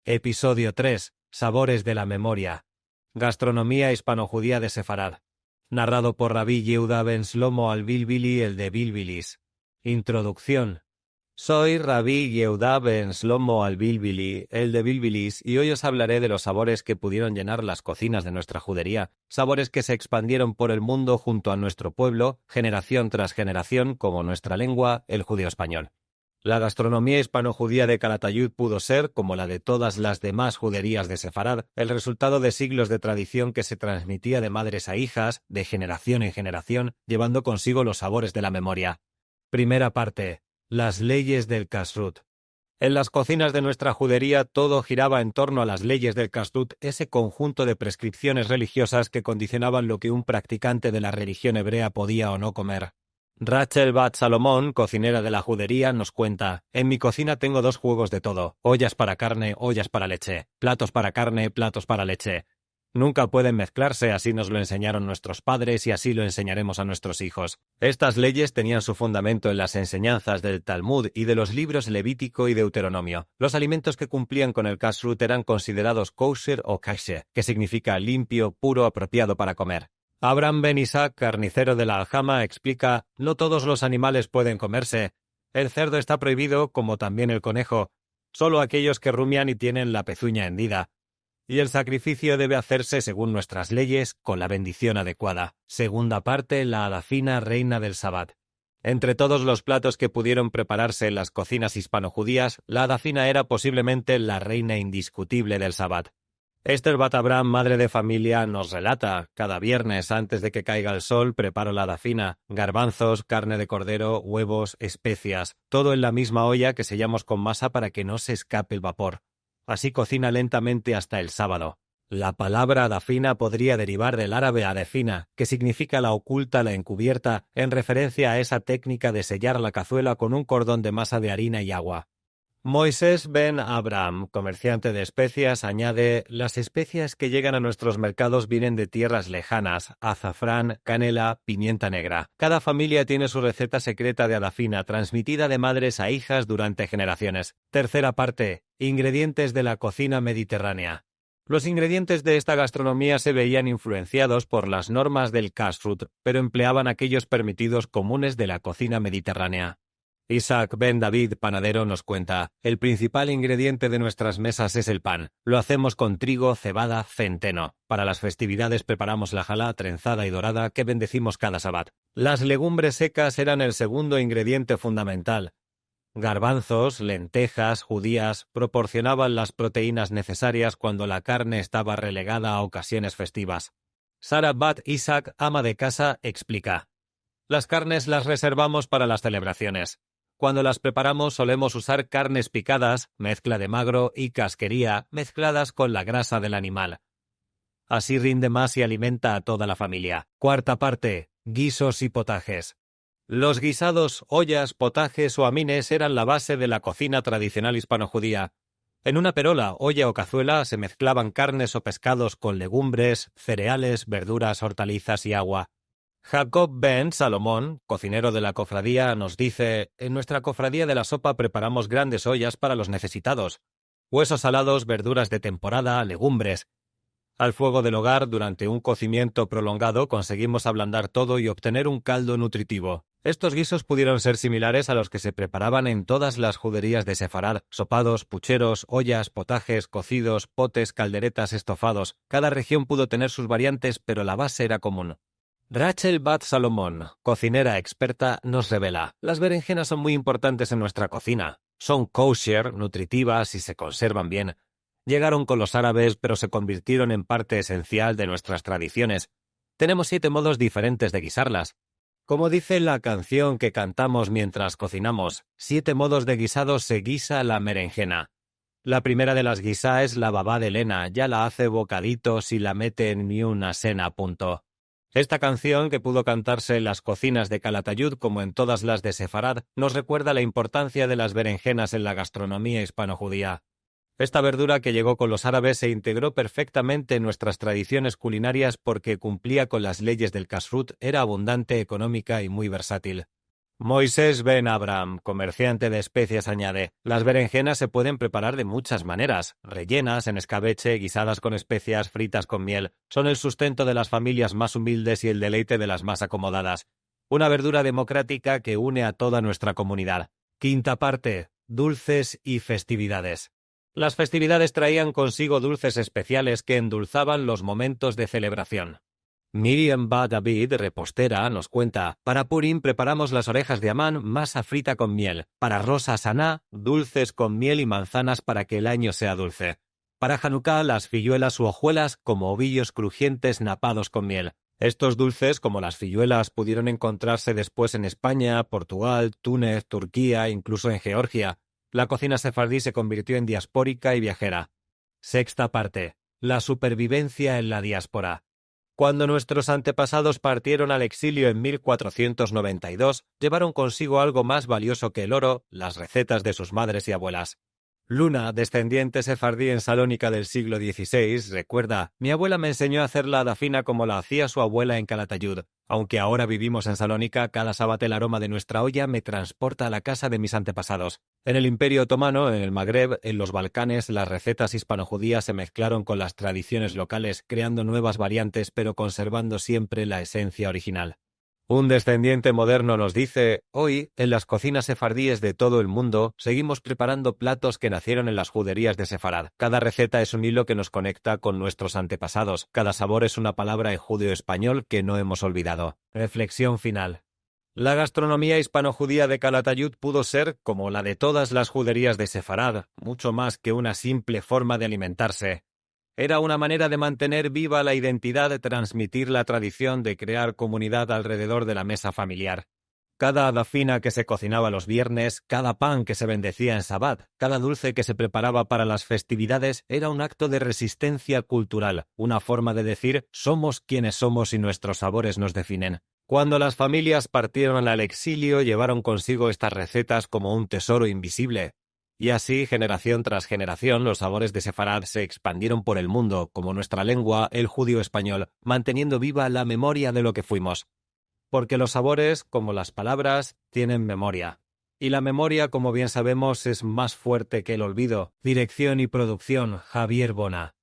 Episodio 3. Sabores de la memoria. Gastronomía hispano-judía de Sefarad. Narrado por Rabbi Yehuda ben Shlomo al-Bilbili, el de Bilbilis. Introducción. Soy Rabbi Yehuda ben Shlomo al-Bilbili, el de Bilbilis, y hoy os hablaré de los sabores que pudieron llenar las cocinas de nuestra judería, sabores que se expandieron por el mundo junto a nuestro pueblo, generación tras generación, como nuestra lengua, el judío español. La gastronomía hispano-judía de Calatayud pudo ser, como la de todas las demás juderías de Sefarad, el resultado de siglos de tradición que se transmitía de madres a hijas, de generación en generación, llevando consigo los sabores de la memoria. Primera parte. Las leyes del kashrut. En las cocinas de nuestra judería todo giraba en torno a las leyes del kashrut, ese conjunto de prescripciones religiosas que condicionaban lo que un practicante de la religión hebrea podía o no comer. Rachel Bat Salomón, cocinera de la judería, nos cuenta: en mi cocina tengo dos juegos de todo, ollas para carne, ollas para leche, platos para carne, platos para leche. Nunca pueden mezclarse, así nos lo enseñaron nuestros padres y así lo enseñaremos a nuestros hijos. Estas leyes tenían su fundamento en las enseñanzas del Talmud y de los libros Levítico y Deuteronomio. Los alimentos que cumplían con el kashrut eran considerados kosher o kasher, que significa limpio, puro, apropiado para comer. Abraham ben Isaac, carnicero de la Aljama, explica: no todos los animales pueden comerse. El cerdo está prohibido, como también el conejo, solo aquellos que rumian y tienen la pezuña hendida. Y el sacrificio debe hacerse según nuestras leyes, con la bendición adecuada. Segunda parte, la hadafina, reina del Sabbat. Entre todos los platos que pudieron prepararse en las cocinas hispano-judías, la hadafina era posiblemente la reina indiscutible del Sabbat. Esther Bat Abraham, madre de familia, nos relata: cada viernes antes de que caiga el sol preparo la hadafina, garbanzos, carne de cordero, huevos, especias, todo en la misma olla que sellamos con masa para que no se escape el vapor. Así cocina lentamente hasta el sábado. La palabra hadafina podría derivar del árabe adefina, que significa la oculta, la encubierta, en referencia a esa técnica de sellar la cazuela con un cordón de masa de harina y agua. Moisés ben Abraham, comerciante de especias, añade: las especias que llegan a nuestros mercados vienen de tierras lejanas, azafrán, canela, pimienta negra. Cada familia tiene su receta secreta de hadafina, transmitida de madres a hijas durante generaciones. Tercera parte. Ingredientes de la cocina mediterránea. Los ingredientes de esta gastronomía se veían influenciados por las normas del kashrut, pero empleaban aquellos permitidos comunes de la cocina mediterránea. Isaac ben David, panadero, nos cuenta: el principal ingrediente de nuestras mesas es el pan. Lo hacemos con trigo, cebada, centeno. Para las festividades preparamos la jalá trenzada y dorada que bendecimos cada sabbat. Las legumbres secas eran el segundo ingrediente fundamental. Garbanzos, lentejas, judías proporcionaban las proteínas necesarias cuando la carne estaba relegada a ocasiones festivas. Sarah Bat Isaac, ama de casa, explica: las carnes las reservamos para las celebraciones. Cuando las preparamos solemos usar carnes picadas, mezcla de magro y casquería, mezcladas con la grasa del animal. Así rinde más y alimenta a toda la familia. Cuarta parte. Guisos y potajes. Los guisados, ollas, potajes o amines eran la base de la cocina tradicional hispano-judía. En una perola, olla o cazuela se mezclaban carnes o pescados con legumbres, cereales, verduras, hortalizas y agua. Jacob ben Salomón, cocinero de la cofradía, nos dice: en nuestra cofradía de la sopa preparamos grandes ollas para los necesitados. Huesos salados, verduras de temporada, legumbres. Al fuego del hogar, durante un cocimiento prolongado, conseguimos ablandar todo y obtener un caldo nutritivo. Estos guisos pudieron ser similares a los que se preparaban en todas las juderías de Sefarad: sopados, pucheros, ollas, potajes, cocidos, potes, calderetas, estofados. Cada región pudo tener sus variantes, pero la base era común. Rachel Bat Salomón, cocinera experta, nos revela: las berenjenas son muy importantes en nuestra cocina. Son kosher, nutritivas y se conservan bien. Llegaron con los árabes, pero se convirtieron en parte esencial de nuestras tradiciones. Tenemos 7 modos diferentes de guisarlas. Como dice la canción que cantamos mientras cocinamos, 7 modos de guisado se guisa la berenjena. La primera de las guisá es la babá de lena, ya la hace bocaditos y la mete en una cena, punto. Esta canción, que pudo cantarse en las cocinas de Calatayud como en todas las de Sefarad, nos recuerda la importancia de las berenjenas en la gastronomía hispano-judía. Esta verdura que llegó con los árabes se integró perfectamente en nuestras tradiciones culinarias porque cumplía con las leyes del kashrut, era abundante, económica y muy versátil. Moisés Ben Abraham, comerciante de especias, añade: las berenjenas se pueden preparar de muchas maneras, rellenas, en escabeche, guisadas con especias, fritas con miel. Son el sustento de las familias más humildes y el deleite de las más acomodadas. Una verdura democrática que une a toda nuestra comunidad. Quinta parte: dulces y festividades. Las festividades traían consigo dulces especiales que endulzaban los momentos de celebración. Miriam Ba David, repostera, nos cuenta: para Purim preparamos las orejas de Amán, masa frita con miel; para Rosh Hashaná, dulces con miel y manzanas para que el año sea dulce; para Hanukkah, las filluelas u hojuelas como ovillos crujientes napados con miel. Estos dulces, como las filluelas, pudieron encontrarse después en España, Portugal, Túnez, Turquía, incluso en Georgia. La cocina sefardí se convirtió en diaspórica y viajera. Sexta parte: la supervivencia en la diáspora. Cuando nuestros antepasados partieron al exilio en 1492, llevaron consigo algo más valioso que el oro: las recetas de sus madres y abuelas. Luna, descendiente sefardí en Salónica del siglo XVI, recuerda: mi abuela me enseñó a hacer la adafina como la hacía su abuela en Calatayud. Aunque ahora vivimos en Salónica, cada sábado el aroma de nuestra olla me transporta a la casa de mis antepasados. En el Imperio Otomano, en el Magreb, en los Balcanes, las recetas hispano-judías se mezclaron con las tradiciones locales, creando nuevas variantes pero conservando siempre la esencia original. Un descendiente moderno nos dice: hoy, en las cocinas sefardíes de todo el mundo, seguimos preparando platos que nacieron en las juderías de Sefarad. Cada receta es un hilo que nos conecta con nuestros antepasados. Cada sabor es una palabra en judeo-español que no hemos olvidado. Reflexión final. La gastronomía hispano-judía de Calatayud pudo ser, como la de todas las juderías de Sefarad, mucho más que una simple forma de alimentarse. Era una manera de mantener viva la identidad, de transmitir la tradición, de crear comunidad alrededor de la mesa familiar. Cada adafina que se cocinaba los viernes, cada pan que se bendecía en Sabbat, cada dulce que se preparaba para las festividades era un acto de resistencia cultural, una forma de decir: somos quienes somos y nuestros sabores nos definen. Cuando las familias partieron al exilio, llevaron consigo estas recetas como un tesoro invisible. Y así, generación tras generación, los sabores de Sefarad se expandieron por el mundo, como nuestra lengua, el judío español, manteniendo viva la memoria de lo que fuimos. Porque los sabores, como las palabras, tienen memoria. Y la memoria, como bien sabemos, es más fuerte que el olvido. Dirección y producción: Javier Bona.